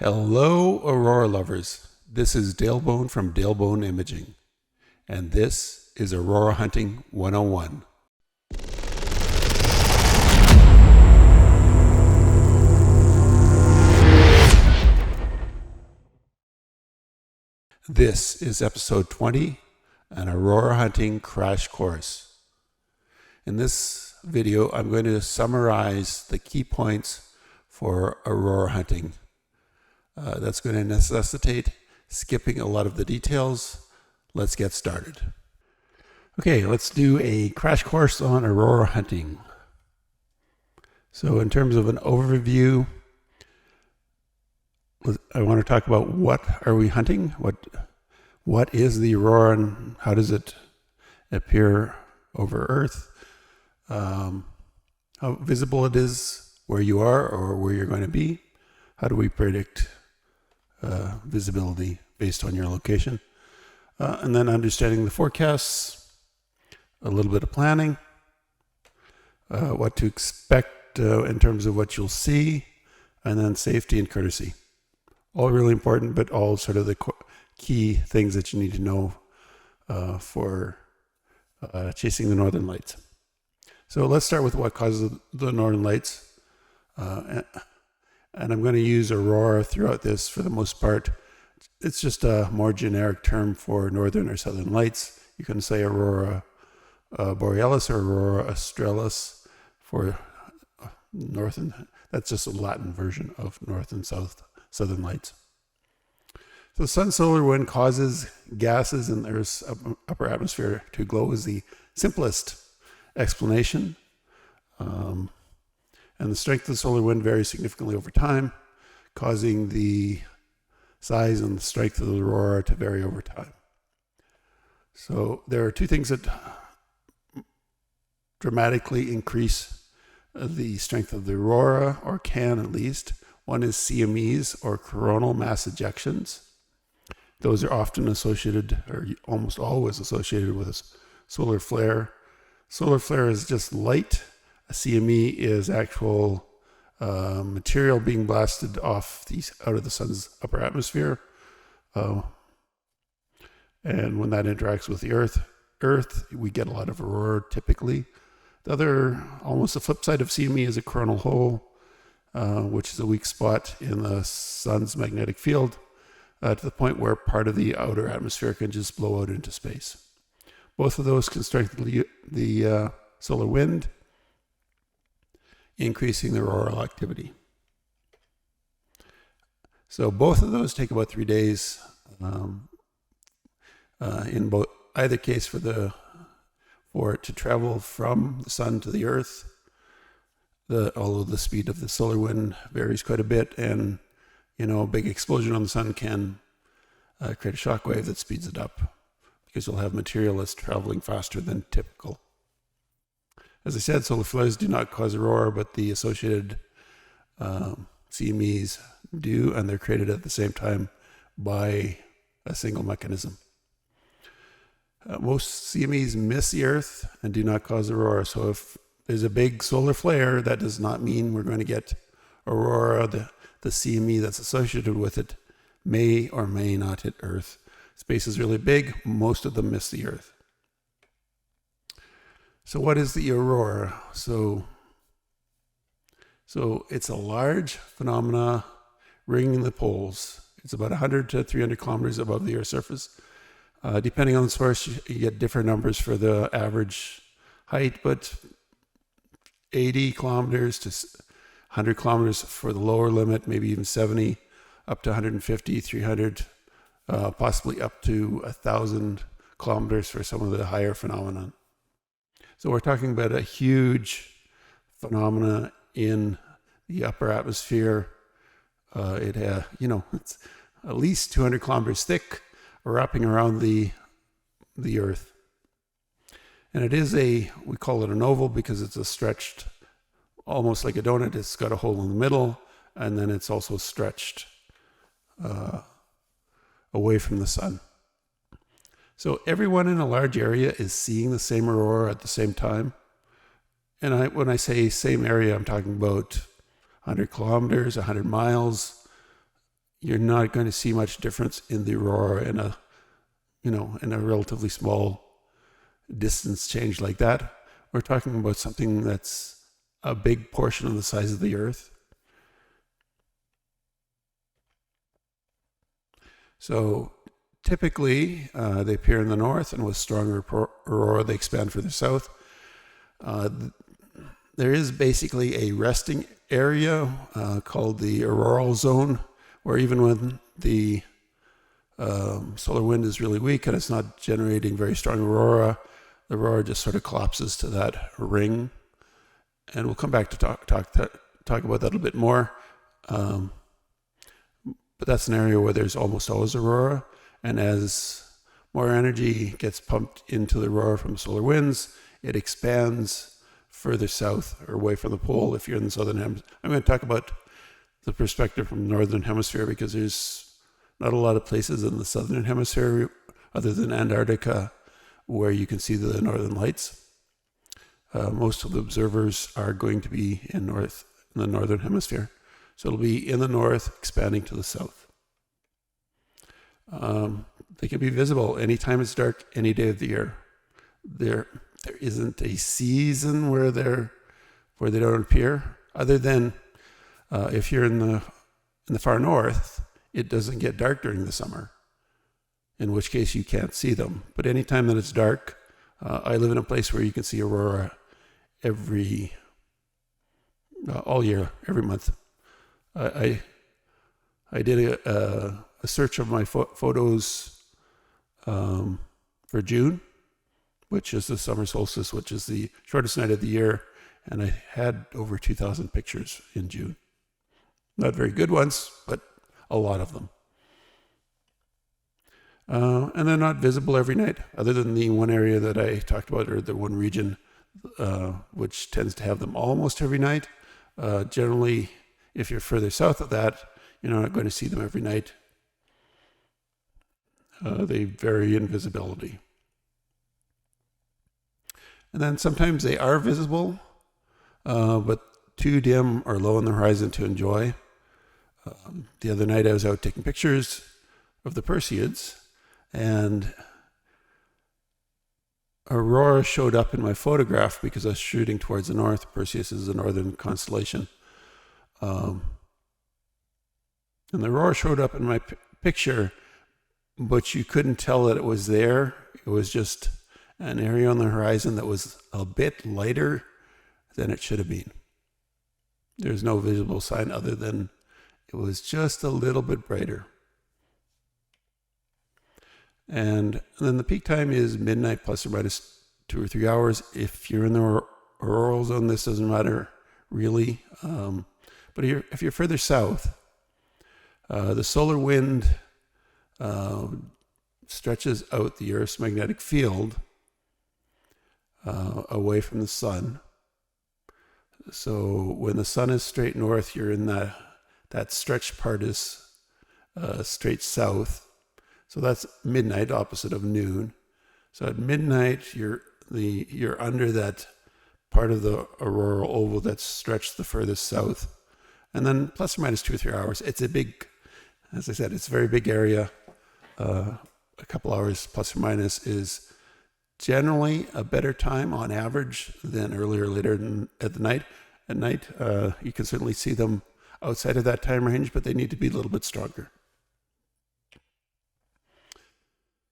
Hello, Aurora Lovers. This is DaleBoan from DaleBoan Imaging, and this is Aurora Hunting 101. This is episode 20, an Aurora Hunting Crash Course. In this video, I'm going to summarize the key points for Aurora hunting. That's going to necessitate skipping a lot of the details. Let's get started. Okay, let's do a crash course on Aurora hunting. So in terms of an overview, I want to talk about what are we hunting? What is the Aurora and how does it appear over Earth? How visible it is where you are or where you're going to be. How do we predict visibility based on your location? And then understanding the forecasts, a little bit of planning, what to expect in terms of what you'll see, and then safety and courtesy. All really important, but all sort of the key things that you need to know for chasing the northern lights. So let's start with what causes the northern lights. And I'm going to use Aurora throughout this for the most part. It's just a more generic term for northern or southern lights. You can say Aurora borealis or Aurora australis for north, and that's just a Latin version of north and southern lights. So the sun solar wind causes gases in the Earth's upper atmosphere to glow is the simplest explanation. And the strength of the solar wind varies significantly over time, causing the size and the strength of the aurora to vary over time. So there are two things that dramatically increase the strength of the aurora, or can at least. One is CMEs, or coronal mass ejections. Those are often associated, or almost always associated, with a solar flare. Solar flare is just light. A CME is actual material being blasted out of the sun's upper atmosphere. And when that interacts with the Earth, we get a lot of aurora typically. The other, almost the flip side of CME, is a coronal hole, which is a weak spot in the sun's magnetic field to the point where part of the outer atmosphere can just blow out into space. Both of those can strengthen the solar wind, increasing the auroral activity. So both of those take about 3 days. In either case, for it to travel from the sun to the Earth, although the speed of the solar wind varies quite a bit, and a big explosion on the sun can create a shock wave that speeds it up, because you'll have material that's traveling faster than typical. As I said, solar flares do not cause aurora, but the associated CMEs do, and they're created at the same time by a single mechanism. Most CMEs miss the Earth and do not cause aurora. So if there's a big solar flare, that does not mean we're going to get aurora. The CME that's associated with it may or may not hit Earth. Space is really big. Most of them miss the Earth. So what is the aurora? So it's a large phenomena ringing the poles. It's about 100 to 300 kilometers above the Earth's surface. Depending on the source, you get different numbers for the average height, but 80 kilometers to 100 kilometers for the lower limit, maybe even 70, up to 150, 300, possibly up to 1,000 kilometers for some of the higher phenomena. So we're talking about a huge phenomena in the upper atmosphere. It's at least 200 kilometers thick, wrapping around the Earth. And it is we call it an oval because it's a stretched, almost like a donut. It's got a hole in the middle, and then it's also stretched away from the sun. So everyone in a large area is seeing the same aurora at the same time. And when I say same area, I'm talking about 100 kilometers, 100 miles. you're not going to see much difference in the aurora in a, in a relatively small distance change like that. We're talking about something that's a big portion of the size of the Earth. So typically, they appear in the north, and with stronger aurora, they expand further south. There is basically a resting area called the auroral zone, where even when the solar wind is really weak and it's not generating very strong aurora, the aurora just sort of collapses to that ring. And we'll come back to talk about that a bit more. But that's an area where there's almost always aurora. And as more energy gets pumped into the aurora from solar winds, it expands further south or away from the pole if you're in the southern hemisphere. I'm going to talk about the perspective from the northern hemisphere because there's not a lot of places in the southern hemisphere other than Antarctica where you can see the northern lights. Most of the observers are going to be in the northern hemisphere. So it'll be in the north, expanding to the south. They can be visible anytime it's dark, any day of the year. There isn't a season where they don't appear, other than if you're in the far north, it doesn't get dark during the summer, in which case you can't see them. But anytime that it's dark, I live in a place where you can see aurora all year, every month. I did a search of my photos for June, which is the summer solstice, which is the shortest night of the year, and I had over 2,000 pictures in June. Not very good ones, but a lot of them. And they're not visible every night, other than the one area that I talked about, or the one region which tends to have them almost every night. Generally, if you're further south of that, you're not going to see them every night. They vary in visibility. And then sometimes they are visible, but too dim or low on the horizon to enjoy. The other night I was out taking pictures of the Perseids, and Aurora showed up in my photograph because I was shooting towards the north. Perseus is a northern constellation. And the Aurora showed up in my picture, but you couldn't tell that it was there. It was just an area on the horizon that was a bit lighter than it should have been. There's no visible sign other than it was just a little bit brighter. And then the peak time is midnight plus or minus 2 or 3 hours. If you're in the auroral zone, this doesn't matter really. But if you're further south, the solar wind stretches out the Earth's magnetic field away from the sun. So when the sun is straight north, you're in that stretched part is straight south. So that's midnight, opposite of noon. So at midnight, you're under that part of the auroral oval that's stretched the furthest south. And then plus or minus 2 or 3 hours. It's a big, as I said, it's a very big area. A couple hours plus or minus is generally a better time on average than earlier or later at the night. At night, you can certainly see them outside of that time range, but they need to be a little bit stronger.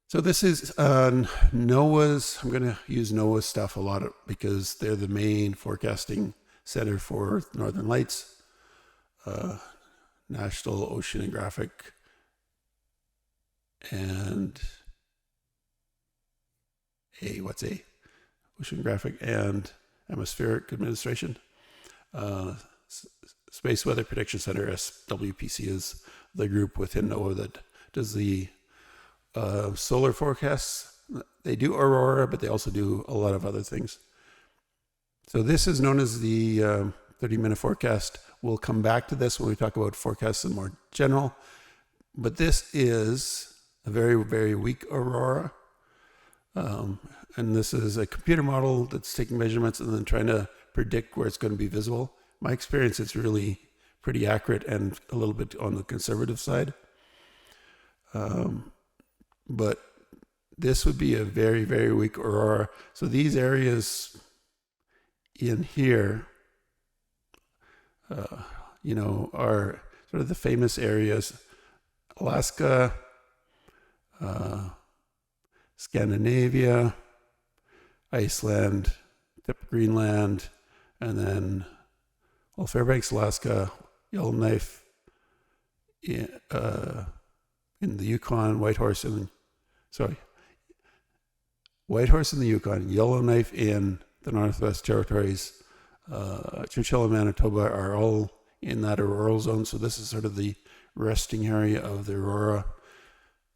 So this is NOAA's. I'm going to use NOAA's stuff a lot because they're the main forecasting center for Northern Lights. National Oceanographic and Oceanographic and Atmospheric Administration. Space Weather Prediction Center, SWPC, is the group within NOAA that does the solar forecasts. They do aurora, but they also do a lot of other things. So this is known as the 30-minute forecast. We'll come back to this when we talk about forecasts in more general. But this is a very, very weak aurora. And this is a computer model that's taking measurements and then trying to predict where it's going to be visible. My experience, it's really pretty accurate and a little bit on the conservative side. But this would be a very, very weak aurora. So these areas in here, you know, are sort of the famous areas: Alaska, Scandinavia, Iceland, tip of Greenland, and then, well, Fairbanks, Alaska, Yellowknife in the Yukon, Whitehorse in the Yukon, Yellowknife in the Northwest Territories, Churchill and Manitoba are all in that auroral zone. So this is sort of the resting area of the aurora.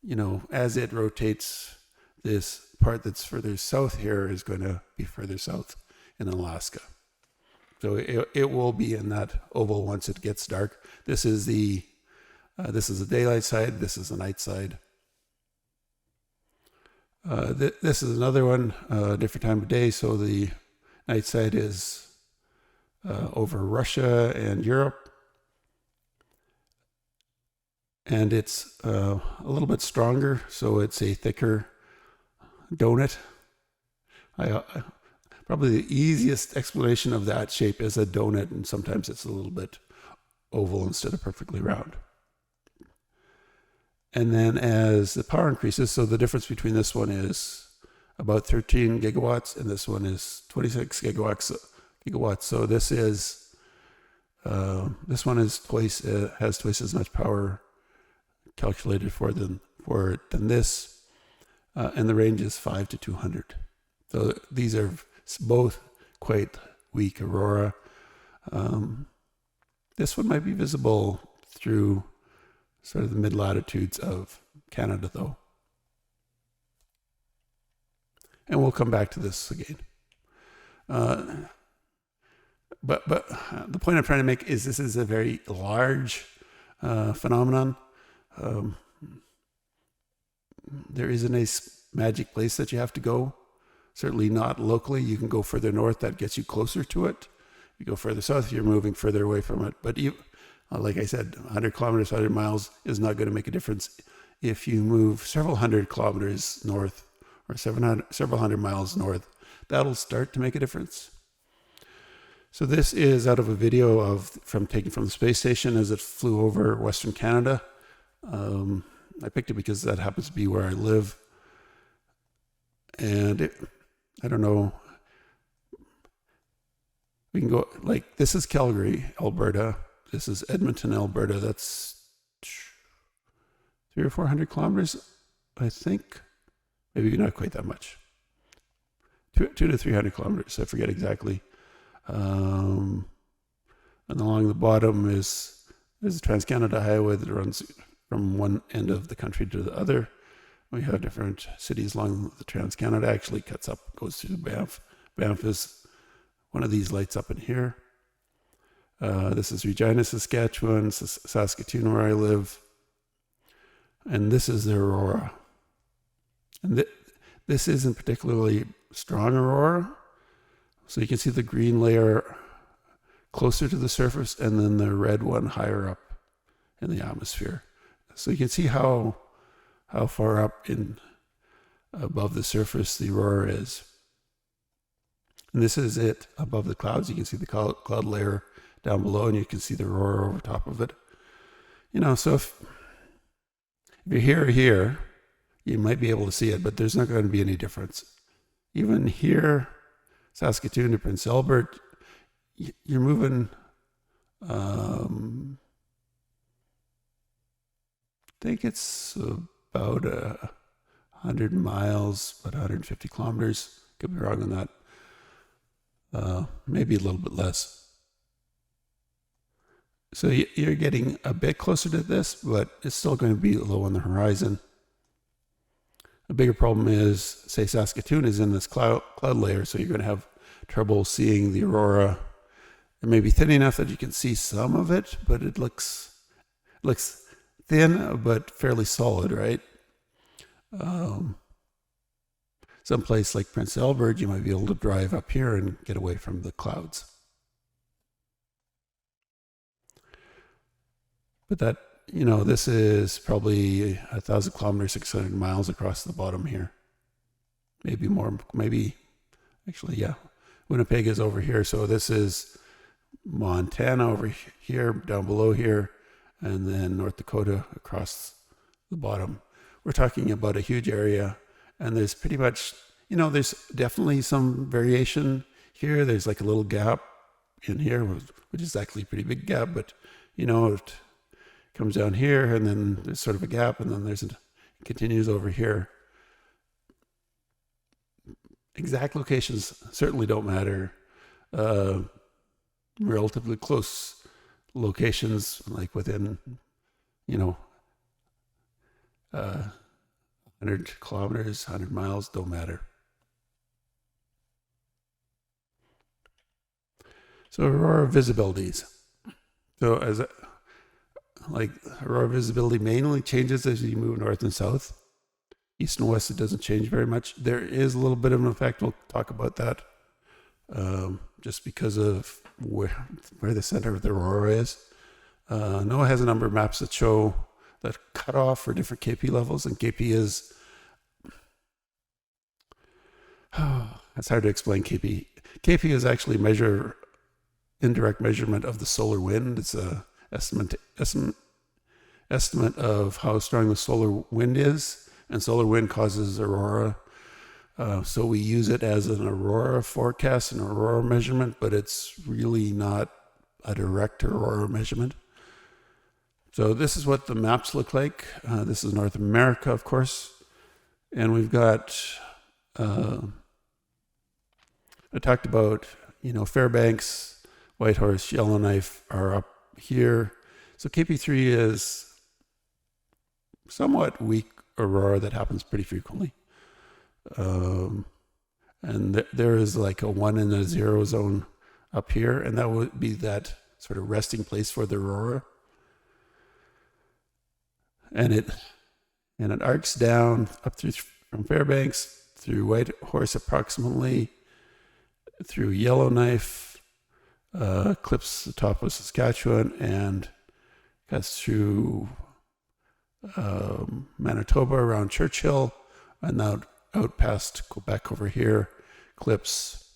You know, as it rotates, this part that's further south here is going to be further south in Alaska. So it will be in that oval once it gets dark. This is the daylight side. This is the night side. This is another one, different time of day. So the night side is over Russia and Europe. And it's a little bit stronger, so it's a thicker donut. Probably the easiest explanation of that shape is a donut, and sometimes it's a little bit oval instead of perfectly round. And then as the power increases, so the difference between this one is about 13 gigawatts, and this one is 26 gigawatts. So this one is has twice as much power calculated for it than this, and the range is 5 to 200. So these are both quite weak aurora. This one might be visible through sort of the mid-latitudes of Canada, though. And we'll come back to this again. But the point I'm trying to make is this is a very large phenomenon. There isn't a magic place that you have to go. Certainly not locally. You can go further north, that gets you closer to it. You go further south, you're moving further away from it. But like I said, 100 kilometers, 100 miles is not going to make a difference. If you move several hundred kilometers north or several hundred miles north, that'll start to make a difference. So this is out of a video taken from the space station as it flew over Western Canada. I picked it because that happens to be where I live. And I don't know, we can go, like, this is Calgary, Alberta. This is Edmonton, Alberta. That's 300 or 400 kilometers, I think. Maybe not quite that much. 200 to 300 kilometers, I forget exactly. And along the bottom is a Trans-Canada highway that runs from one end of the country to the other. We have different cities along the Trans-Canada, actually goes through Banff. Banff is one of these lights up in here. This is Regina, Saskatchewan, Saskatoon, where I live. And this is the aurora. And this isn't particularly strong aurora. So you can see the green layer closer to the surface and then the red one higher up in the atmosphere. So you can see how far up above the surface the aurora is. And this is it above the clouds. You can see the cloud layer down below, and you can see the aurora over top of it. You know, so if you're here or here, you might be able to see it, but there's not going to be any difference. Even here, Saskatoon to Prince Albert, you're moving, I think it's about 100 miles, about 150 kilometers. Could be wrong on that. Maybe a little bit less. So you're getting a bit closer to this, but it's still going to be low on the horizon. A bigger problem is, say, Saskatoon is in this cloud layer, so you're going to have trouble seeing the aurora. It may be thin enough that you can see some of it, but it looks thin but fairly solid, right? Someplace like Prince Albert, you might be able to drive up here and get away from the clouds. But this is probably 1,000 kilometers, 600 miles across the bottom here. Maybe more, actually, yeah. Winnipeg is over here. So this is Montana over here, down below here, and then North Dakota across the bottom. We're talking about a huge area, and there's pretty much, there's definitely some variation here. There's like a little gap in here, which is actually a pretty big gap, but it comes down here, and then there's sort of a gap, and then it continues over here. Exact locations certainly don't matter. Relatively close locations, like within, 100 kilometers, 100 miles, don't matter. So aurora visibilities. So aurora visibility mainly changes as you move north and south. East and west, it doesn't change very much. There is a little bit of an effect. We'll talk about that just because of where the center of the aurora is. NOAA has a number of maps that show that cutoff for different KP levels, and KP is, it's hard to explain KP. KP is actually indirect measurement of the solar wind. It's a estimate of how strong the solar wind is, and solar wind causes aurora. So we use it as an aurora forecast, an aurora measurement, but it's really not a direct aurora measurement. So this is what the maps look like. This is North America, of course. And we've got, I talked about, Fairbanks, Whitehorse, Yellowknife are up here. So KP3 is somewhat weak aurora that happens pretty frequently. And there is like a 1 and a 0 zone up here, and that would be that sort of resting place for the aurora. And it arcs down up from Fairbanks through Whitehorse approximately, through Yellowknife, clips the top of Saskatchewan, and cuts through Manitoba around Churchill, and out past Quebec over here, clips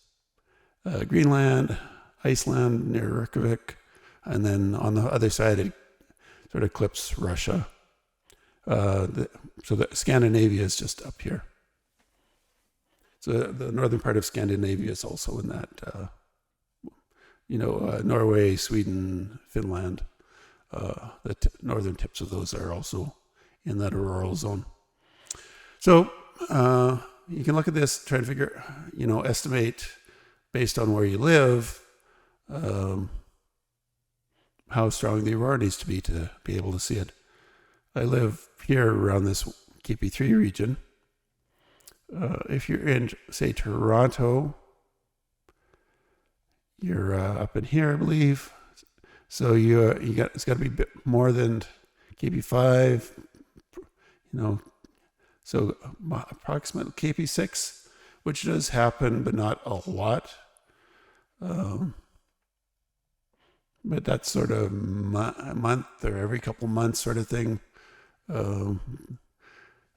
Greenland, Iceland near Reykjavik, and then on the other side it sort of clips Russia. So the Scandinavia is just up here. So the northern part of Scandinavia is also in that, Norway, Sweden, Finland. The northern tips of those are also in that auroral zone. So you can look at this, try to figure, estimate based on where you live, how strong the aurora needs to be able to see it. I live here around this KP3 region. If you're in, say, Toronto, you're up in here, I believe. So it's got to be a bit more than KP5, so approximately KP6, which does happen, but not a lot. But that's sort of a month or every couple months sort of thing. There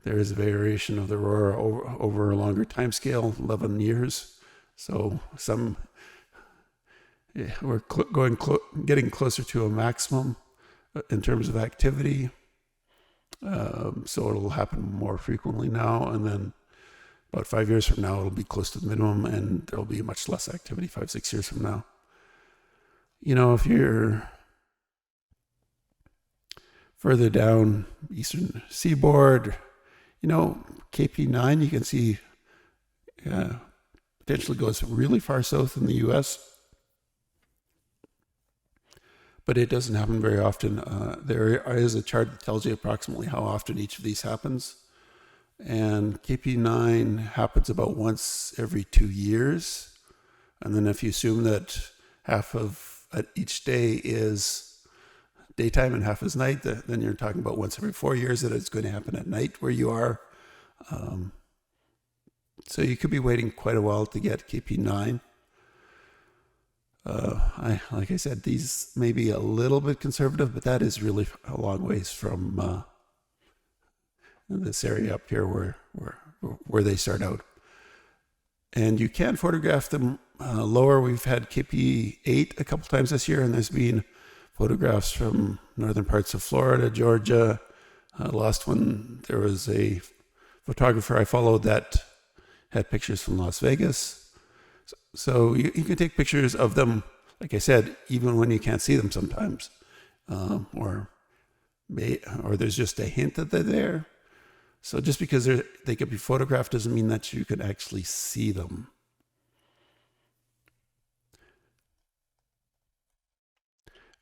is a variation of the aurora over a longer time scale, 11 years. So we're getting closer to a maximum in terms of activity. So it'll happen more frequently now, and then about 5 years from now, it'll be close to the minimum, and there'll be much less activity 5-6 years from now. If you're further down eastern seaboard, KP9, you can see potentially goes really far south in the U.S., but it doesn't happen very often. There is a chart that tells you approximately how often each of these happens. And KP9 happens about once every 2 years. And then if you assume that half of each day is daytime and half is night, then you're talking about once every 4 years that it's going to happen at night where you are. So you could be waiting quite a while to get KP9. Like I said, these may be a little bit conservative, but that is really a long ways from this area up here where they start out. And you can photograph them lower. We've had KP8 a couple times this year, and there's been photographs from northern parts of Florida, Georgia. Last one, there was a photographer I followed that had pictures from Las Vegas. So you can take pictures of them, like I said, even when you can't see them sometimes. Or there's just a hint that they're there. So just because they could be photographed doesn't mean that you could actually see them.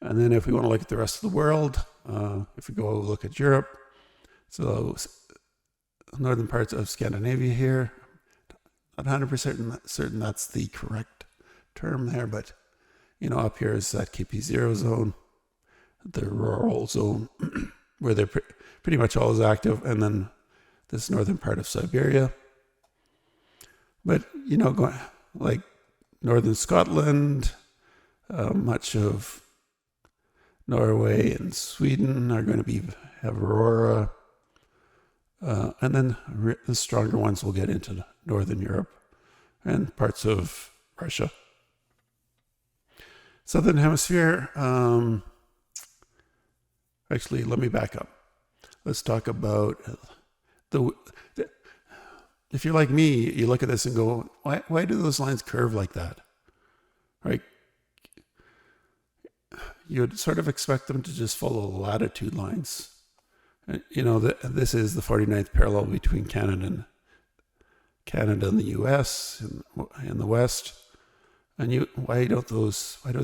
And then if we want to look at the rest of the world, if we go look at Europe, so northern parts of Scandinavia here, not 100% certain that's the correct term there, but up here is that KP0 zone, the rural zone, where they're pretty much always active, and then this northern part of Siberia. But, going like northern Scotland, much of Norway and Sweden are going to have aurora. And then the stronger ones will get into northern Europe and parts of Russia. Southern hemisphere, actually, let me back up. Let's talk about if you're like me, you look at this and go, why do those lines curve like that? Right? You'd sort of expect them to just follow latitude lines. This is the 49th parallel between Canada and the U.S. in the west. And why don't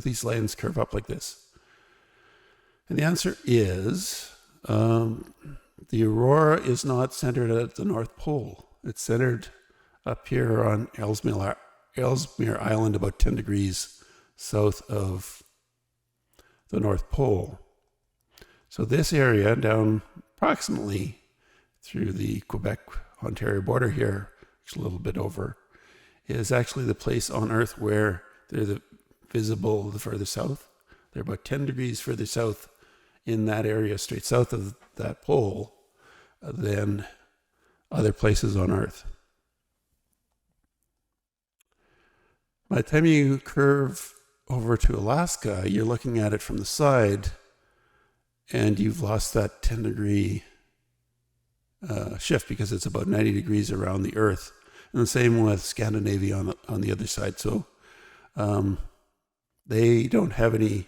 these lines curve up like this? And the answer is the aurora is not centered at the North Pole. It's centered up here on Ellesmere Island, about 10 degrees south of the North Pole. So this area down approximately through the Quebec-Ontario border here, a little bit over, is actually the place on Earth where they're visible the further south. They're about 10 degrees further south in that area, straight south of that pole, than other places on Earth. By the time you curve over to Alaska, you're looking at it from the side, and you've lost that 10-degree shift because it's about 90 degrees around the Earth. And the same with Scandinavia on the other side. So they don't have any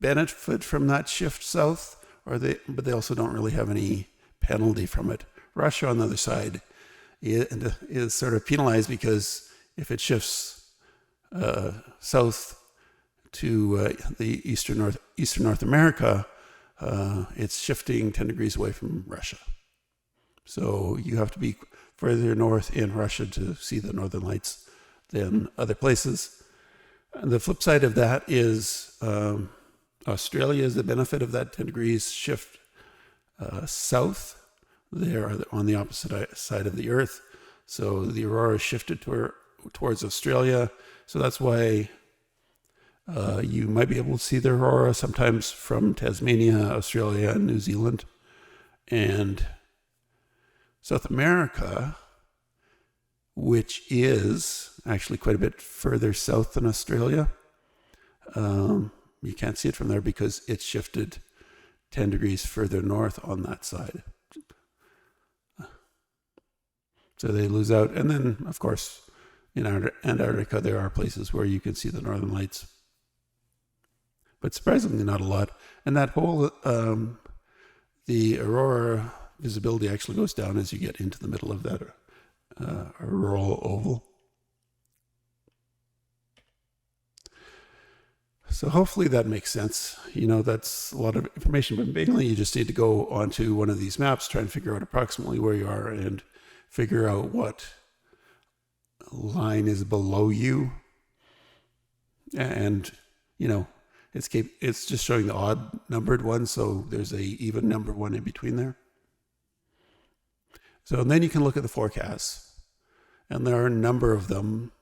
benefit from that shift south, but they also don't really have any penalty from it. Russia on the other side is sort of penalized because if it shifts south to the eastern North America, it's shifting 10 degrees away from Russia. So you have to be further north in Russia to see the northern lights than other places. And the flip side of that is Australia is the benefit of that 10 degrees shift south. They are on the opposite side of the Earth. So the aurora shifted towards Australia. So that's why you might be able to see the aurora sometimes from Tasmania, Australia, and New Zealand. And South America, which is actually quite a bit further south than Australia, you can't see it from there because it's shifted 10 degrees further north on that side. So they lose out. And then, of course, in Antarctica, there are places where you can see the northern lights. But surprisingly, not a lot. And that whole, the aurora visibility actually goes down as you get into the middle of that auroral oval. So hopefully that makes sense. That's a lot of information, but mainly you just need to go onto one of these maps, try and figure out approximately where you are and figure out what line is below you. And, it's just showing the odd numbered one, so there's a even number one in between there. So then you can look at the forecasts, and there are a number of them.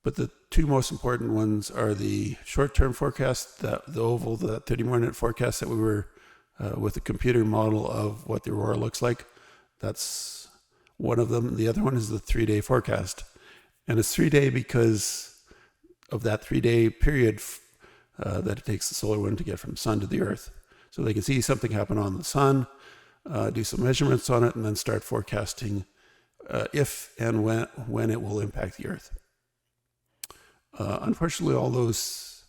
But the two most important ones are the short-term forecast, the oval, the 30-minute forecast that we were with a computer model of what the aurora looks like. That's one of them. The other one is the 3-day forecast. And it's 3-day because of that 3-day period that it takes the solar wind to get from sun to the earth. So they can see something happen on the sun, do some measurements on it, and then start forecasting if and when it will impact the earth. Unfortunately, all those,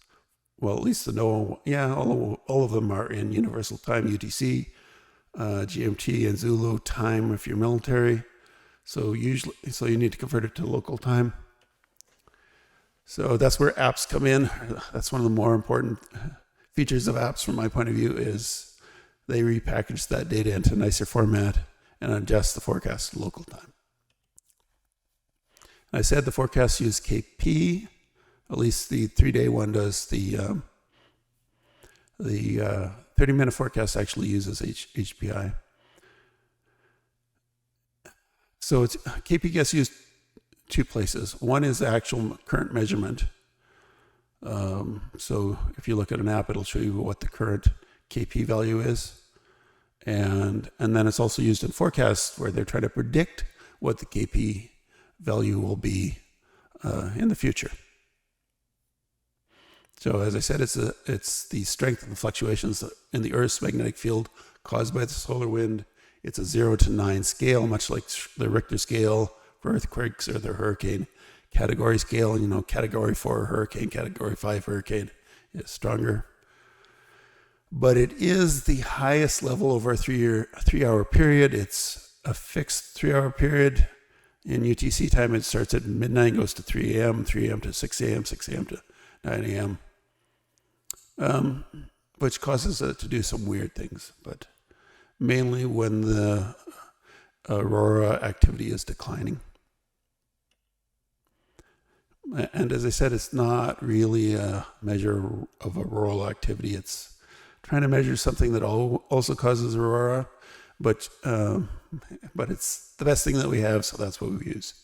well, at least the NOAA, yeah, all of them are in Universal Time, UTC, GMT and Zulu time if you're military. So you need to convert it to local time. So that's where apps come in. That's one of the more important features of apps from my point of view, is they repackage that data into a nicer format and adjust the forecast to local time. I said the forecasts use KP. At least the 3-day one does. The 30-minute forecast actually uses HPI. So KP gets used two places. One is the actual current measurement. So if you look at an app, it'll show you what the current KP value is. And then it's also used in forecasts where they're trying to predict what the KP value will be in the future. So as I said, it's the strength of the fluctuations in the Earth's magnetic field caused by the solar wind. It's a 0 to 9 scale, much like the Richter scale for earthquakes or the hurricane category scale. You know, category 4 hurricane, category 5 hurricane is stronger. But it is the highest level over a 3-hour period. It's a fixed 3-hour period. In UTC time, it starts at midnight, goes to 3 a.m., 3 a.m. to 6 a.m., 6 a.m. to 9 a.m., which causes it to do some weird things, but mainly when the aurora activity is declining. And as I said, it's not really a measure of auroral activity. It's trying to measure something that also causes aurora, but it's the best thing that we have, so that's what we use.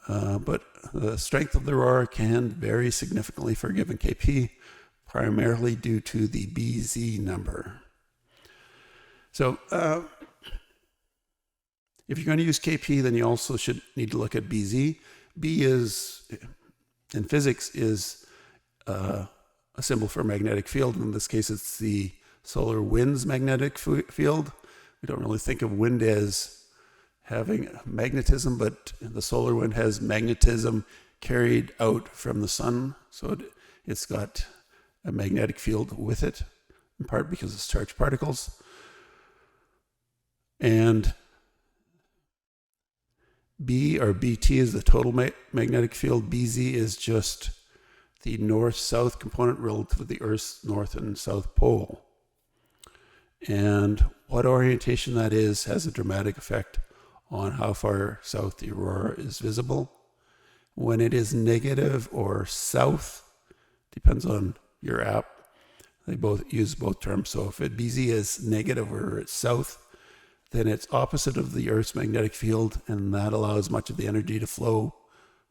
But the strength of the aurora can vary significantly for a given KP, primarily due to the BZ number. So if you're going to use KP, then you also should need to look at BZ. B is, in physics, is a symbol for magnetic field. In this case, it's the solar wind's magnetic field. We don't really think of wind as having magnetism, but the solar wind has magnetism carried out from the sun. So it's got a magnetic field with it, in part because it's charged particles. And B, or BT, is the total magnetic field. BZ is just the north-south component relative to the Earth's north and south pole. And what orientation that is has a dramatic effect on how far south the aurora is visible. When it is negative or south, depends on your app. They both use both terms. So if BZ is negative or it's south, then it's opposite of the Earth's magnetic field, and that allows much of the energy to flow,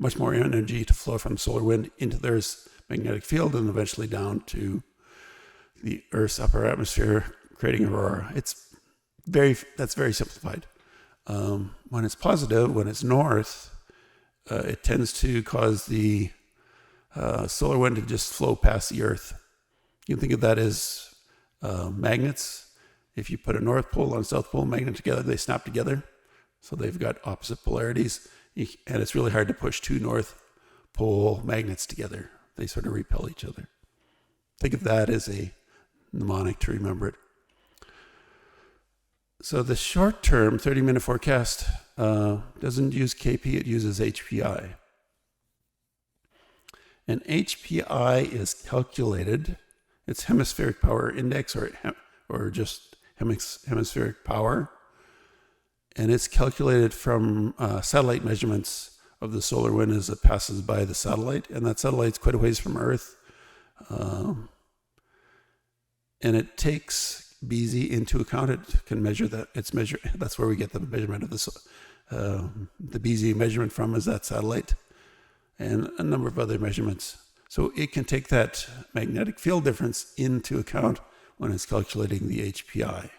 much more energy to flow from solar wind into the Earth's magnetic field and eventually down to the Earth's upper atmosphere, creating aurora. That's very simplified. When it's positive, when it's north, it tends to cause the solar wind to just flow past the Earth. You can think of that as magnets. If you put a North Pole and a South Pole magnet together, they snap together. So they've got opposite polarities. And it's really hard to push two North Pole magnets together. They sort of repel each other. Think of that as a mnemonic to remember it. So the short-term 30-minute forecast doesn't use KP, it uses HPI. And HPI is calculated, it's hemispheric power index or just hemispheric power. And it's calculated from satellite measurements of the solar wind as it passes by the satellite. And that satellite's quite a ways from Earth. And it takes BZ into account. It can measure that. That's where we get the measurement of the BZ measurement from, is that satellite. and a number of other measurements. So it can take that magnetic field difference into account when it's calculating the HPI.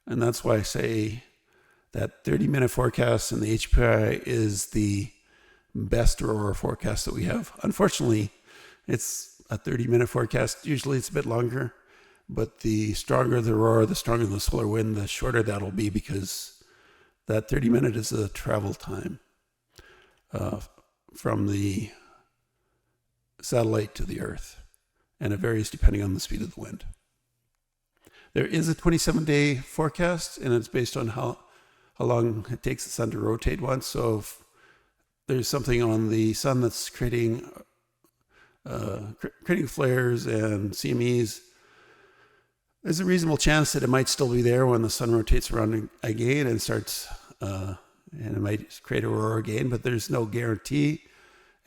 And that's why I say that 30-minute forecast and the HPI is the best Aurora forecast that we have. Unfortunately, it's a 30-minute forecast. Usually it's a bit longer, but the stronger the Aurora, the stronger the solar wind, the shorter that'll be, because that 30-minute is the travel time from the satellite to the Earth, and it varies depending on the speed of the wind. There is a 27-day forecast, and it's based on how long it takes the sun to rotate once. So if there's something on the sun that's creating flares and CMEs, there's a reasonable chance that it might still be there when the sun rotates around again and starts, and it might create aurora again, but there's no guarantee.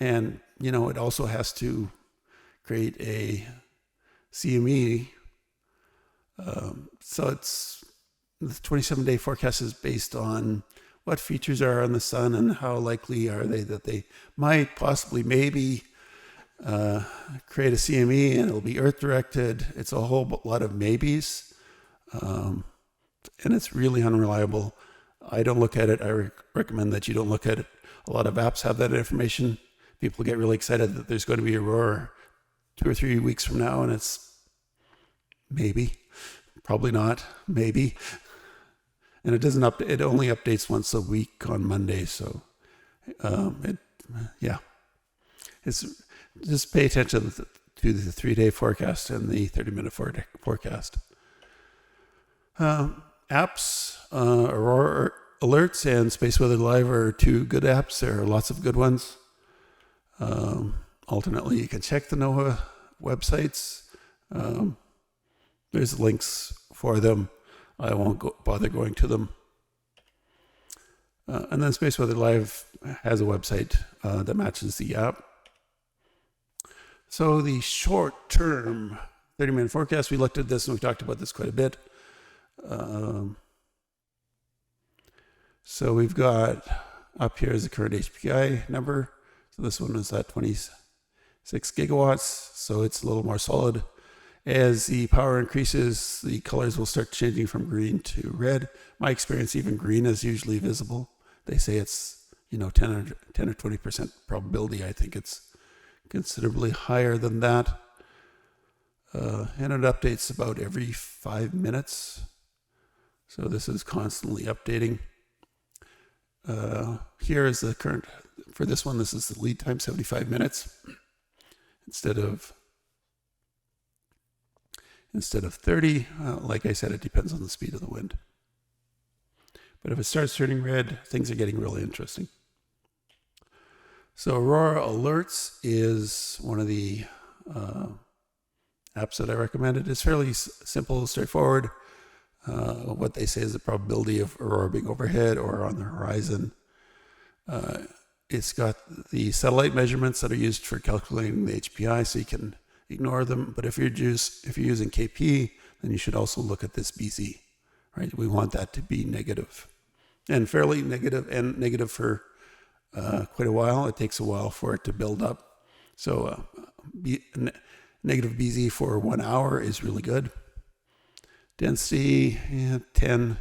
And, you know, it also has to create a CME. So it's the 27-day forecast is based on what features are on the sun and how likely are they that they might possibly maybe create a CME, and it'll be Earth directed. It's a whole lot of maybes, and it's really unreliable. I don't look at it. I recommend that you don't look at it. A lot of apps have that information. People get really excited that there's going to be aurora 2 or 3 weeks from now, and it's maybe, probably not, maybe. And it doesn't it only updates once a week on Monday. So, it's just pay attention to the 3-day forecast and the 30-minute forecast. Apps, Aurora Alerts and Space Weather Live are 2 good apps. There are lots of good ones. Alternately, you can check the NOAA websites. There's links for them. I won't bother going to them. And then Space Weather Live has a website that matches the app. So the short-term 30-minute forecast, we looked at this and we talked about this quite a bit. So we've got up here is the current HPI number. So this one is at 26 gigawatts. So it's a little more solid. As the power increases, the colors will start changing from green to red. My experience, even green is usually visible. They say it's, 10 or 20% probability. I think it's considerably higher than that. And it updates about every 5 minutes. So this is constantly updating. Here is the current, for this one, this is the lead time, 75 minutes instead of 30. Like I said, it depends on the speed of the wind. But if it starts turning red, things are getting really interesting. So Aurora Alerts is one of the apps that I recommended. It's fairly simple, straightforward. What they say is the probability of aurora being overhead or on the horizon. It's got the satellite measurements that are used for calculating the HPI, so you can ignore them. But if you're using KP, then you should also look at this BZ, right? We want that to be negative, and fairly negative, and negative for quite a while. It takes a while for it to build up. So negative BZ for 1 hour is really good. Density, 10,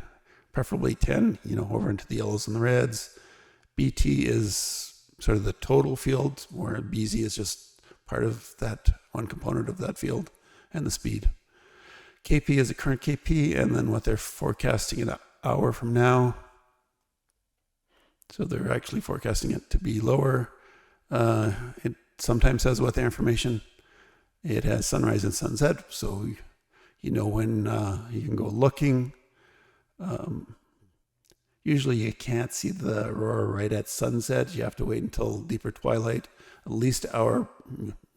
preferably 10, over into the yellows and the reds. BT is sort of the total field, where BZ is just part of that, one component of that field, and the speed. KP is the current KP, and then what they're forecasting an hour from now. So they're actually forecasting it to be lower. It sometimes has weather information. It has sunrise and sunset, so when you can go looking. Usually you can't see the aurora right at sunset. You have to wait until deeper twilight, at least an hour,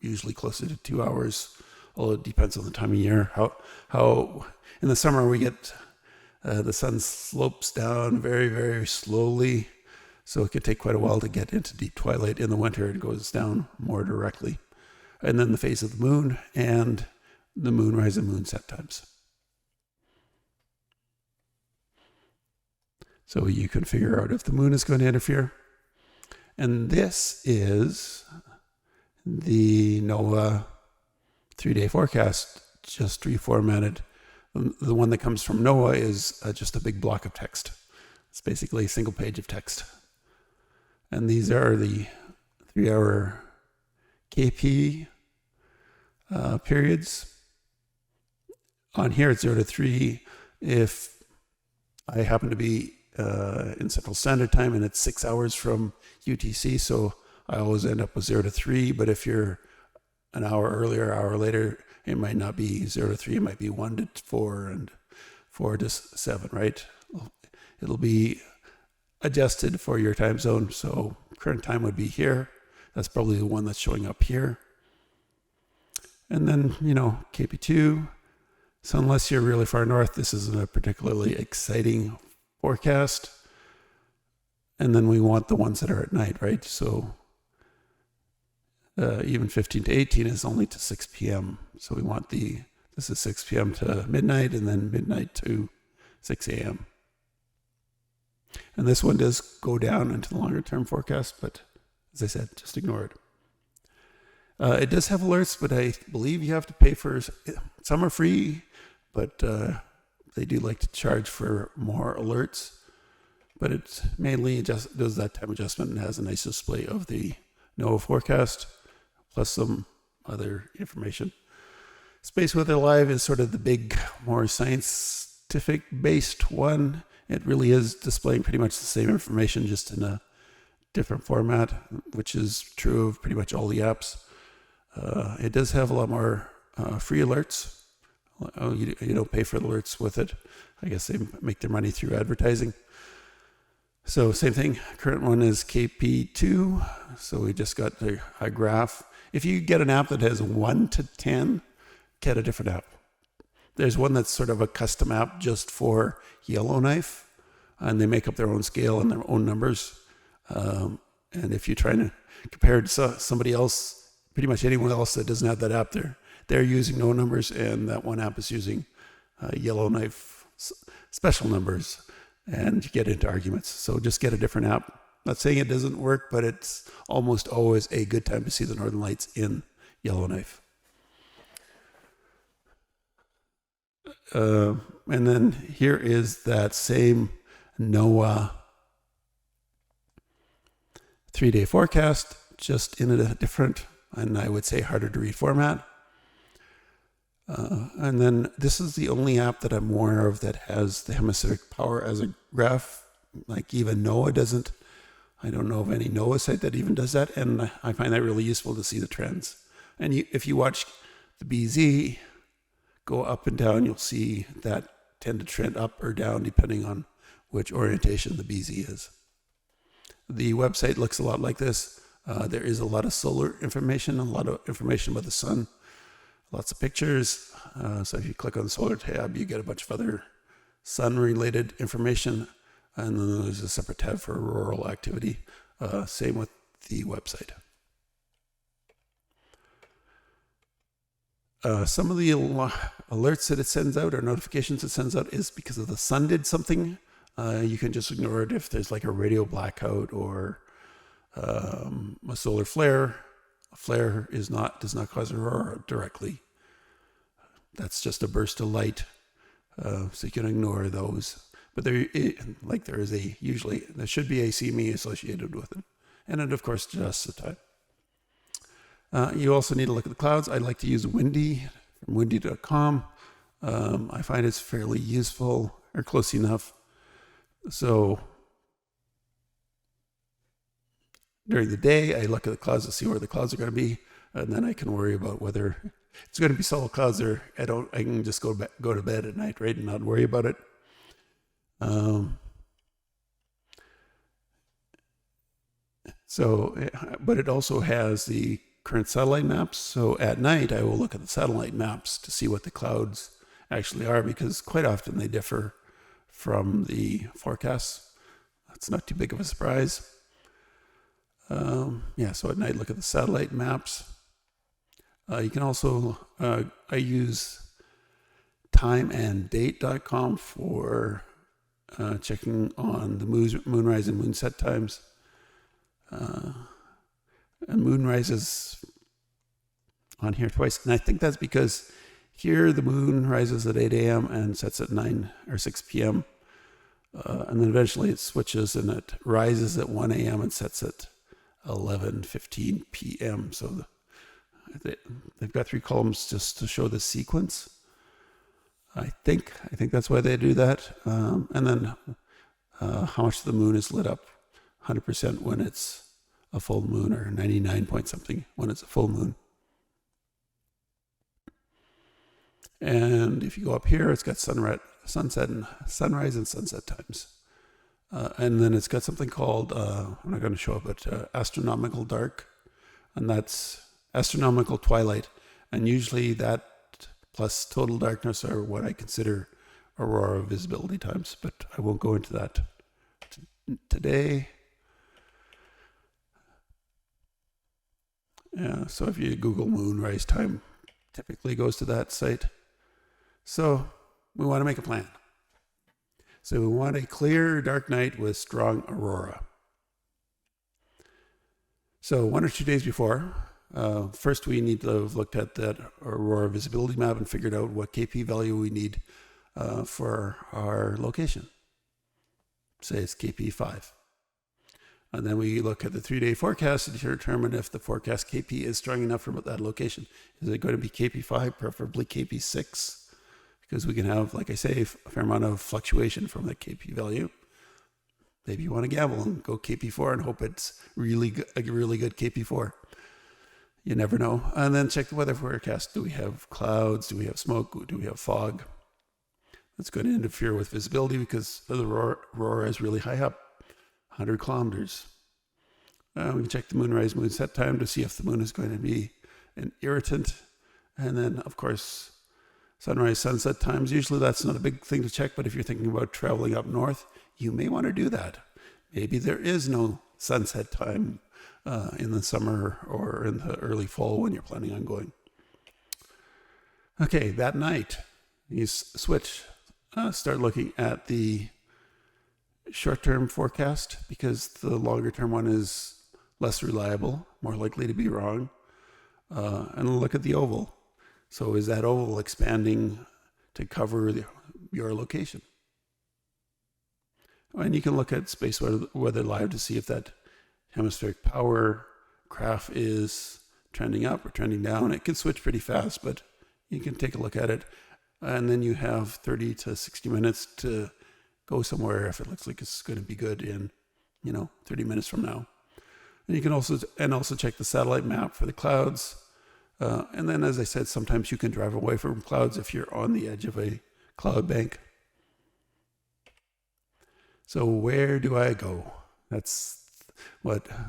usually closer to 2 hours, although it depends on the time of year. How in the summer we get the sun slopes down very, very slowly, so it could take quite a while to get into deep twilight. In the winter it goes down more directly. And then the phase of the moon and the moonrise and moonset times. So you can figure out if the moon is going to interfere. And this is the NOAA 3-day forecast, just reformatted. The one that comes from NOAA is just a big block of text. It's basically a single page of text. And these are the 3-hour KP periods. On here, it's 0 to 3. If I happen to be in Central Standard Time and it's 6 hours from UTC, so I always end up with 0 to 3. But if you're an hour earlier, hour later, it might not be 0 to 3. It might be 1 to 4 and 4 to 7, right? It'll be adjusted for your time zone. So current time would be here. That's probably the one that's showing up here. And then, KP2. So unless you're really far north, this isn't a particularly exciting forecast. And then we want the ones that are at night, right? So even 15 to 18 is only to 6 p.m. So we want this is 6 p.m. to midnight, and then midnight to 6 a.m. And this one does go down into the longer term forecast, but as I said, just ignore it. It does have alerts, but I believe you have to pay for, some are free, but they do like to charge for more alerts. But it mainly just does that time adjustment and has a nice display of the NOAA forecast, plus some other information. Space Weather Live is sort of the big, more scientific-based one. It really is displaying pretty much the same information, just in a different format, which is true of pretty much all the apps. It does have a lot more free alerts. You don't pay for the alerts with it. I guess they make their money through advertising. So same thing, current one is KP2. So we just got a graph. If you get an app that has 1 to 10, get a different app. There's one that's sort of a custom app just for Yellowknife, and they make up their own scale and their own numbers. And if you're trying to compare it to somebody else, pretty much anyone else that doesn't have that app, they're using no numbers, and that one app is using Yellowknife special numbers, and you get into arguments. So just get a different app. Not saying it doesn't work, but it's almost always a good time to see the Northern Lights in Yellowknife. And then here is that same NOAA 3-day forecast, just in a different, and I would say harder to read format. And then this is the only app that I'm aware of that has the hemispheric power as a graph. Like even NOAA doesn't. I don't know of any NOAA site that even does that, and I find that really useful to see the trends. And if you watch the BZ go up and down, you'll see that tend to trend up or down depending on which orientation the BZ is. The website looks a lot like this. There is a lot of solar information, a lot of information about the sun, lots of pictures. So if you click on the solar tab, you get a bunch of other sun-related information. And then there's a separate tab for auroral activity. Same with the website. Some of the alerts that it sends out or notifications it sends out is because of the sun did something. You can just ignore it if there's like a radio blackout or a solar flare. A flare does not cause aurora directly. That's just a burst of light. So you can ignore those. But there should be a CME associated with it. And it, of course, adjusts the time. You also need to look at the clouds. I like to use Windy from windy.com. I find it's fairly useful or close enough. So during the day, I look at the clouds to see where the clouds are going to be, and then I can worry about whether it's going to be solid clouds or I can just go to bed at night, right, and not worry about it. But it also has the current satellite maps. So at night, I will look at the satellite maps to see what the clouds actually are, because quite often they differ from the forecasts. That's not too big of a surprise. So at night, look at the satellite maps. You can also, I use timeanddate.com for checking on the moonrise and moonset times. And moon rises on here twice. And I think that's because here the moon rises at 8 a.m. and sets at 9 or 6 p.m. And then eventually it switches and it rises at 1 a.m. and sets at 11:15 p.m. So they've got 3 columns just to show the sequence. I think that's why they do that. And then how much the moon is lit up, 100% when it's a full moon, or 99 point something when it's a full moon. And if you go up here, it's got sunrise and sunset times. And then it's got something called, I'm not going to show it, but astronomical dark. And that's astronomical twilight. And usually that plus total darkness are what I consider aurora visibility times. But I won't go into that today. Yeah, so if you Google moonrise time, typically goes to that site. So we want to make a plan. So we want a clear, dark night with strong aurora. So 1 or 2 days before, first we need to have looked at that aurora visibility map and figured out what KP value we need for our location. Say it's KP 5. And then we look at the 3-day forecast to determine if the forecast KP is strong enough for that location. Is it going to be KP 5, preferably KP 6? Because we can have, like I say, a fair amount of fluctuation from the KP value. Maybe you want to gamble and go KP 4 and hope it's a really good KP 4. You never know. And then check the weather forecast. Do we have clouds? Do we have smoke? Do we have fog? That's going to interfere with visibility because the aurora is really high up. 100 kilometers. We can check the moonrise, moonset time to see if the moon is going to be an irritant. And then, of course, sunrise, sunset times. Usually that's not a big thing to check, but if you're thinking about traveling up north, you may want to do that. Maybe there is no sunset time in the summer or in the early fall when you're planning on going. Okay, that night, you switch, start looking at the short-term forecast because the longer-term one is less reliable, more likely to be wrong. And look at the oval. So is that oval expanding to cover your location? And you can look at space weather live to see if that hemispheric power graph is trending up or trending down. It can switch pretty fast, but you can take a look at it. And then you have 30 to 60 minutes to go somewhere if it looks like it's going to be good in, 30 minutes from now. And you can also check the satellite map for the clouds. And then, as I said, sometimes you can drive away from clouds if you're on the edge of a cloud bank. So where do I go? That's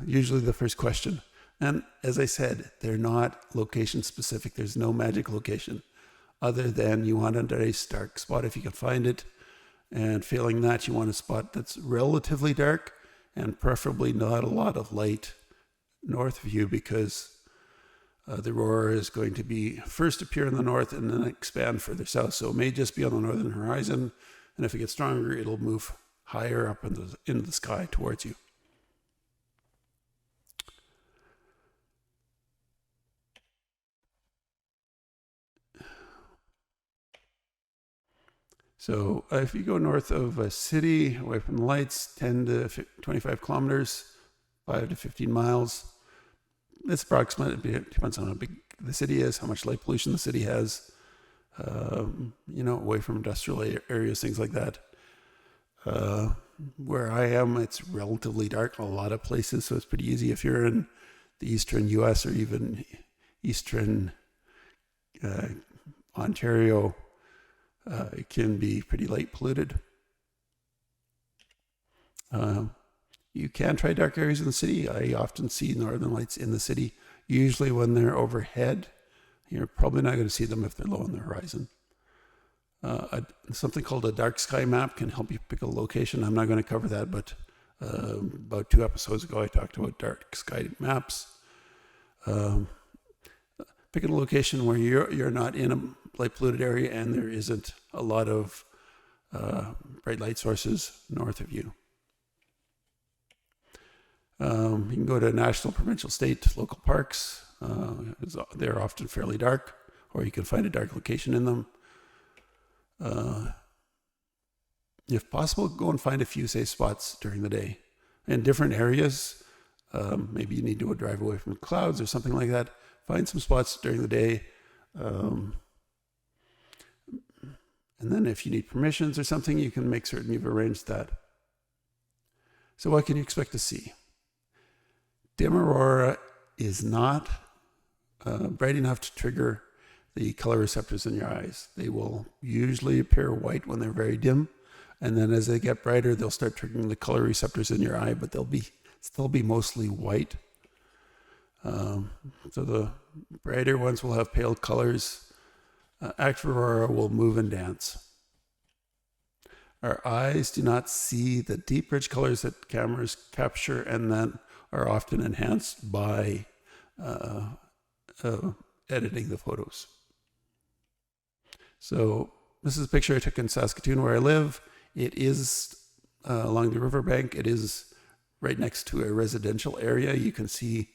usually the first question. And as I said, they're not location specific. There's no magic location other than you want a nice dark spot if you can find it. And failing that, you want a spot that's relatively dark and preferably not a lot of light north of you because the aurora is going to be first appear in the north and then expand further south. So it may just be on the northern horizon. And if it gets stronger, it'll move higher up into the sky towards you. So if you go north of a city, away from the lights, 10 to 25 kilometers, 5 to 15 miles, it's approximate. It depends on how big the city is, how much light pollution the city has, away from industrial areas, things like that. Where I am, it's relatively dark in a lot of places, so it's pretty easy. If you're in the eastern U.S. or even eastern Ontario, it can be pretty light polluted. You can try dark areas in the city. I often see northern lights in the city. Usually when they're overhead, you're probably not going to see them if they're low on the horizon. Something called a dark sky map can help you pick a location. I'm not going to cover that, but about 2 episodes ago, I talked about dark sky maps. Picking a location where you're not in a light polluted area and there isn't a lot of bright light sources north of you. You can go to national, provincial, state, local parks. They're often fairly dark, or you can find a dark location in them. If possible, go and find a few safe spots during the day. In different areas, maybe you need to drive away from the clouds or something like that. Find some spots during the day. And then if you need permissions or something, you can make certain you've arranged that. So what can you expect to see? Dim aurora is not bright enough to trigger the color receptors in your eyes. They will usually appear white when they're very dim, and then as they get brighter, they'll start triggering the color receptors in your eye, but they'll still be mostly white. So the brighter ones will have pale colors. Active aurora will move and dance. Our eyes do not see the deep, rich colors that cameras capture and then are often enhanced by editing the photos. So this is a picture I took in Saskatoon where I live. It is along the riverbank. It is right next to a residential area. You can see,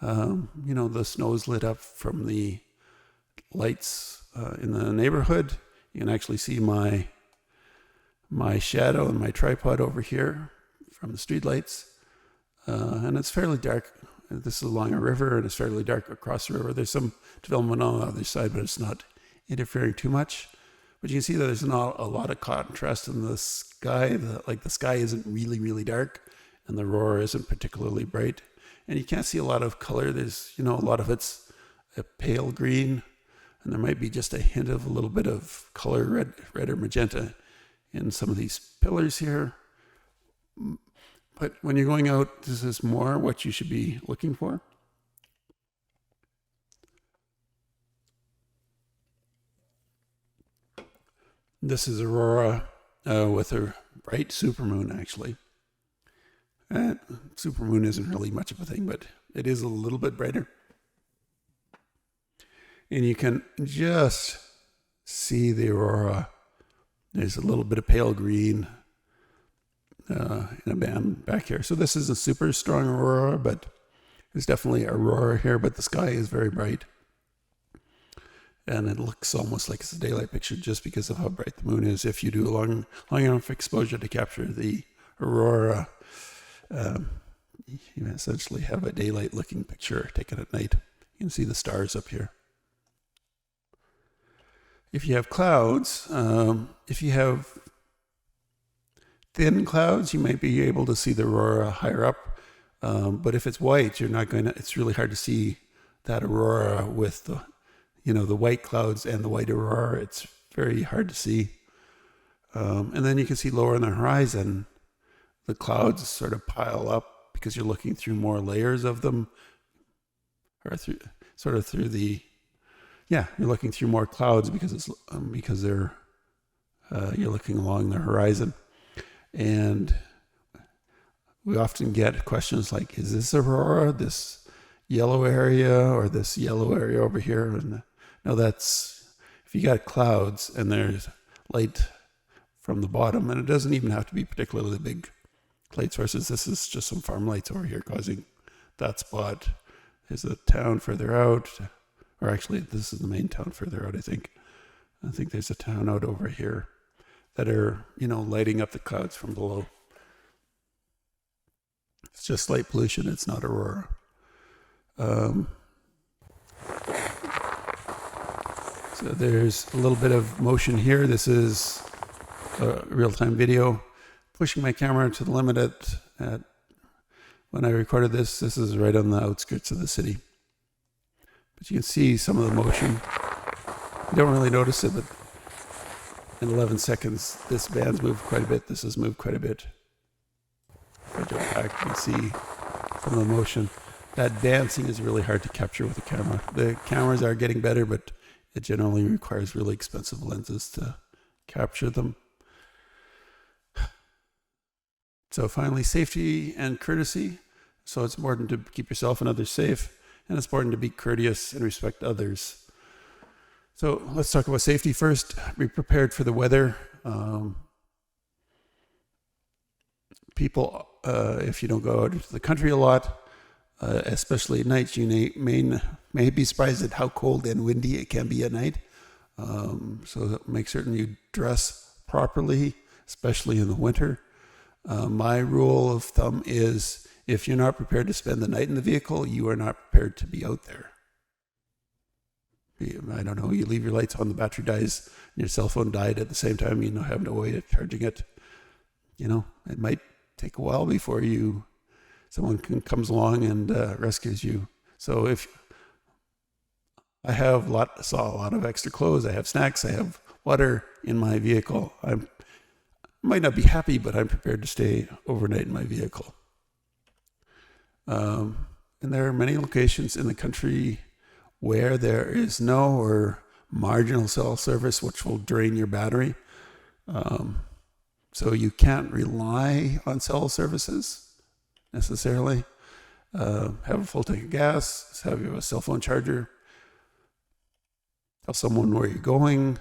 the snow's lit up from the lights in the neighborhood. You can actually see my shadow and my tripod over here from the street lights. And it's fairly dark. This is along a river, and it's fairly dark across the river. There's some development on the other side, but it's not interfering too much. But you can see that there's not a lot of contrast in the sky. The sky isn't really, really dark, and the aurora isn't particularly bright. And you can't see a lot of color. There's, a lot of it's a pale green, and there might be just a hint of a little bit of color, red or magenta in some of these pillars here. But when you're going out, this is more what you should be looking for. This is aurora with a bright supermoon, actually. Supermoon isn't really much of a thing, but it is a little bit brighter. And you can just see the aurora. There's a little bit of pale green in a band back here. So this is a super strong aurora, but there's definitely aurora here, but the sky is very bright. And it looks almost like it's a daylight picture just because of how bright the moon is. If you do a long enough exposure to capture the aurora, you essentially have a daylight looking picture taken at night. You can see the stars up here. If you have clouds, if you have thin clouds, you might be able to see the aurora higher up. But if it's white, it's really hard to see that aurora with the white clouds and the white aurora. It's very hard to see. And then you can see lower on the horizon, the clouds sort of pile up because you're looking through more layers of them, or you're looking through more clouds because you're looking along the horizon. And we often get questions like, is this aurora, this yellow area, or this yellow area over here? And no, that's, if you got clouds and there's light from the bottom, and it doesn't even have to be particularly big light sources. This is just some farm lights over here causing that spot. There's a town further out, or actually this is the main town further out, I think. I think there's a town out over here that are, lighting up the clouds from below. It's just light pollution, it's not aurora. So there's a little bit of motion here. This is a real-time video. Pushing my camera to the limit at when I recorded this is right on the outskirts of the city. But you can see some of the motion. You don't really notice it, but in 11 seconds, this band's moved quite a bit. This has moved quite a bit. If I jump back, you can see some of the motion. That dancing is really hard to capture with the camera. The cameras are getting better, but it generally requires really expensive lenses to capture them. So finally, safety and courtesy. So it's important to keep yourself and others safe, and it's important to be courteous and respect others. So let's talk about safety first. Be prepared for the weather. People if you don't go out into the country a lot, especially at night, you may be surprised at how cold and windy it can be at night. So make certain you dress properly, especially in the winter. My rule of thumb is if you're not prepared to spend the night in the vehicle, you are not prepared to be out there. I don't know, you leave your lights on, the battery dies, and your cell phone died at the same time, you have no way of charging it. It might take a while before someone comes along and rescues you. So if I saw a lot of extra clothes, I have snacks, I have water in my vehicle. I might not be happy, but I'm prepared to stay overnight in my vehicle. And there are many locations in the country where there is no or marginal cell service, which will drain your battery. So you can't rely on cell services necessarily. Have a full tank of gas, have a cell phone charger, tell someone where you're going.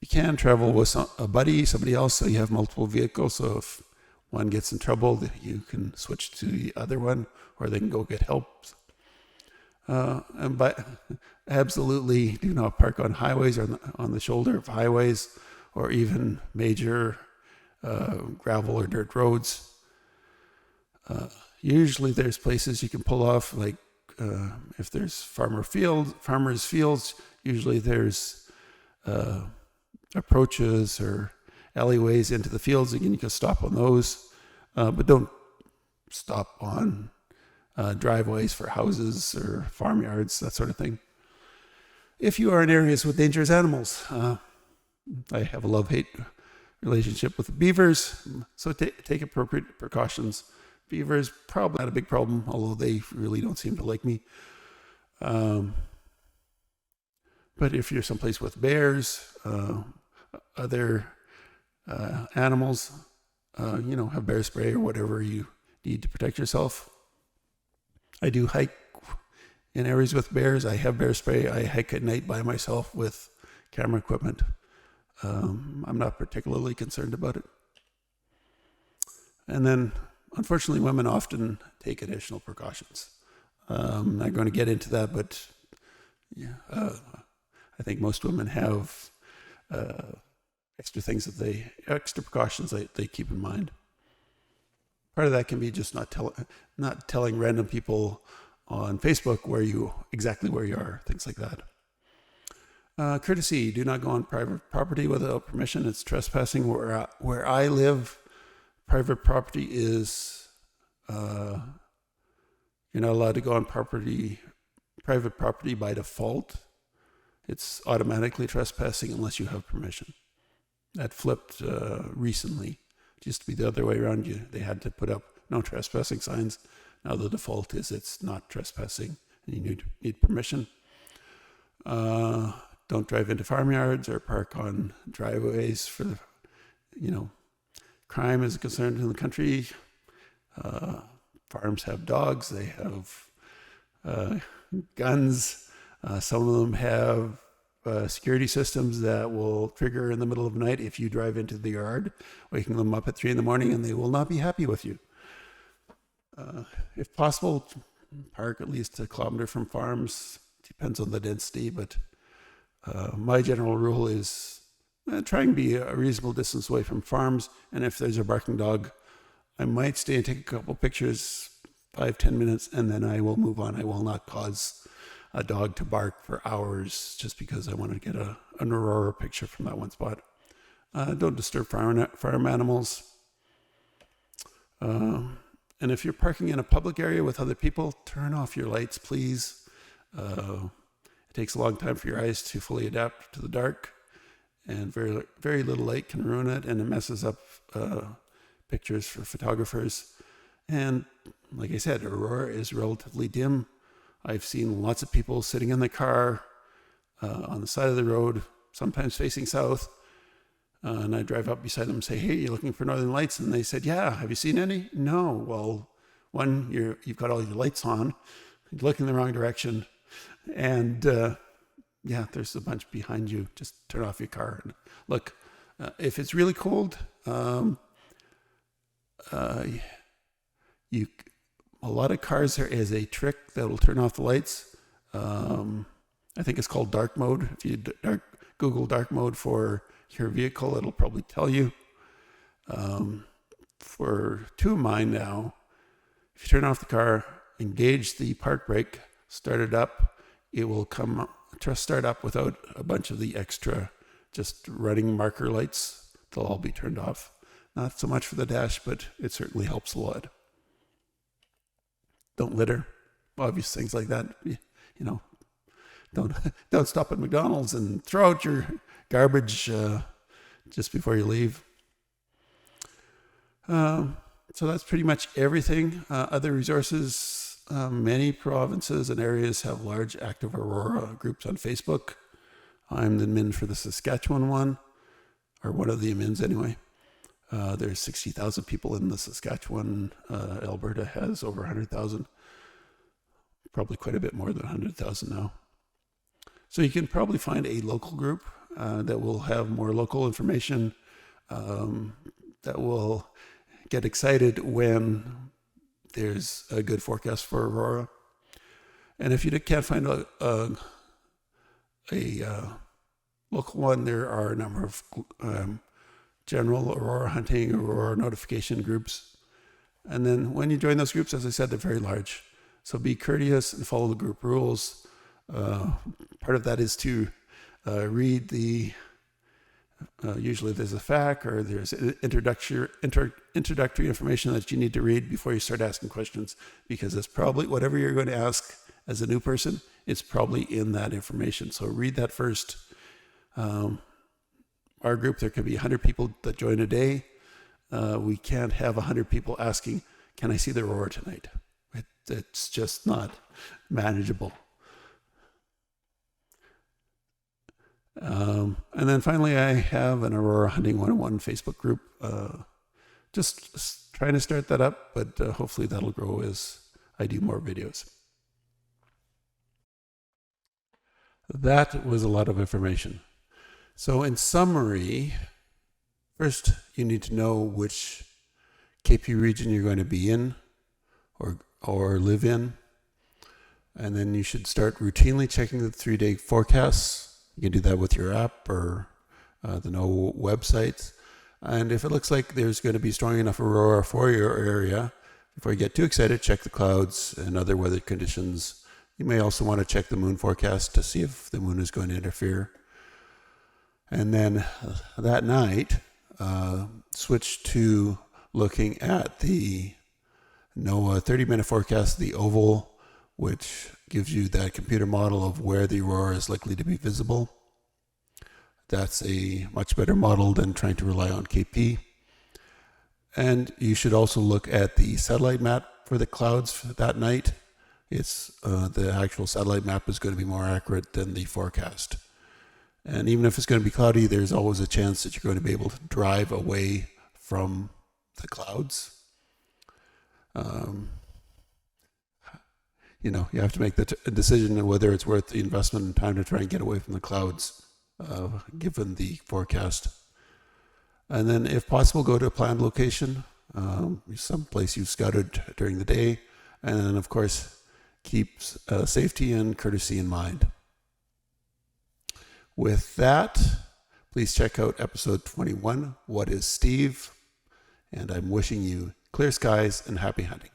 You can travel with a buddy, somebody else, so you have multiple vehicles. So if one gets in trouble, you can switch to the other one, or they can go get help. But absolutely do not park on highways or on the shoulder of highways, or even major gravel or dirt roads. Usually there's places you can pull off, like if there's farmers' fields, usually there's approaches or alleyways into the fields. Again, you can stop on those, but don't stop on driveways for houses or farmyards, that sort of thing. If you are in areas with dangerous animals, I have a love-hate relationship with beavers, so take appropriate precautions. Beavers, probably not a big problem, although they really don't seem to like me. But if you're someplace with bears, other animals, have bear spray or whatever you need to protect yourself. I do hike in areas with bears. I have bear spray. I hike at night by myself with camera equipment. I'm not particularly concerned about it. And then, unfortunately, women often take additional precautions. I'm not going to get into that, but I think most women have extra precautions that they keep in mind. Part of that can be just not telling random people on Facebook exactly where you are, things like that. Courtesy: do not go on private property without permission. It's trespassing. Where I live, private property is you're not allowed to go on private property by default. It's automatically trespassing unless you have permission. That flipped recently. It used to be the other way around. They had to put up no trespassing signs. Now the default is it's not trespassing, and you need permission. Don't drive into farmyards or park on driveways crime is a concern in the country. Farms have dogs. They have guns. Some of them have security systems that will trigger in the middle of the night if you drive into the yard, waking them up at 3 a.m, and they will not be happy with you. If possible, park at least a kilometer from farms. Depends on the density, but my general rule is try and be a reasonable distance away from farms. And if there's a barking dog, I might stay and take a couple pictures, 5-10 minutes, and then I will move on. I will not cause a dog to bark for hours just because I want to get an Aurora picture from that one spot. Don't disturb farm animals. And if you're parking in a public area with other people, turn off your lights, please. It takes a long time for your eyes to fully adapt to the dark, and very, very little light can ruin it, and it messes up pictures for photographers. And like I said, Aurora is relatively dim. I've seen lots of people sitting in the car on the side of the road, sometimes facing south, and I drive up beside them and say, "Hey, you looking for northern lights?" And they said, "Yeah, have you seen any?" "No." "Well, one, you've got all your lights on, you're looking in the wrong direction, and there's a bunch behind you. Just turn off your car and look." If it's really cold, A lot of cars, there is a trick that will turn off the lights. I think it's called dark mode. If you Google dark mode for your vehicle, it'll probably tell you. For two of mine now, if you turn off the car, engage the park brake, start it up, it will start up without a bunch of the extra just running marker lights. They'll all be turned off. Not so much for the dash, but it certainly helps a lot. Don't litter, obvious things like that. Don't stop at McDonald's and throw out your garbage just before you leave. So that's pretty much everything. Other resources, many provinces and areas have large active Aurora groups on Facebook. I'm the admin for the Saskatchewan one, or one of the admins anyway. There's 60,000 people in the Saskatchewan. Alberta has over 100,000. Probably quite a bit more than 100,000 now. So you can probably find a local group that will have more local information, that will get excited when there's a good forecast for Aurora. And if you can't find a local one, there are a number of general Aurora hunting, Aurora notification groups. And then when you join those groups, as I said, they're very large. So be courteous and follow the group rules. Part of that is to read the, usually there's a FAQ or there's introductory information that you need to read before you start asking questions, because it's probably, whatever you're going to ask as a new person, it's probably in that information. So read that first. Our group, there could be 100 people that join a day. We can't have 100 people asking, can I see the Aurora tonight? It's just not manageable. And then finally, I have an Aurora Hunting 101 Facebook group. Just trying to start that up, but hopefully that'll grow as I do more videos. That was a lot of information. So in summary, first you need to know which KP region you're going to be in or live in. And then you should start routinely checking the 3-day forecasts. You can do that with your app or the NOAA website. And if it looks like there's going to be strong enough Aurora for your area, before you get too excited, check the clouds and other weather conditions. You may also want to check the moon forecast to see if the moon is going to interfere. And then that night, switch to looking at the NOAA 30-minute forecast, the oval, which gives you that computer model of where the aurora is likely to be visible. That's a much better model than trying to rely on KP. And you should also look at the satellite map for the clouds for that night. It's the actual satellite map is going to be more accurate than the forecast. And even if it's going to be cloudy, there's always a chance that you're going to be able to drive away from the clouds. You have to make the decision on whether it's worth the investment and time to try and get away from the clouds, given the forecast. And then, if possible, go to a planned location, someplace you've scouted during the day. And then, of course, keep safety and courtesy in mind. With that, please check out episode 21, What is Steve? And I'm wishing you clear skies and happy hunting.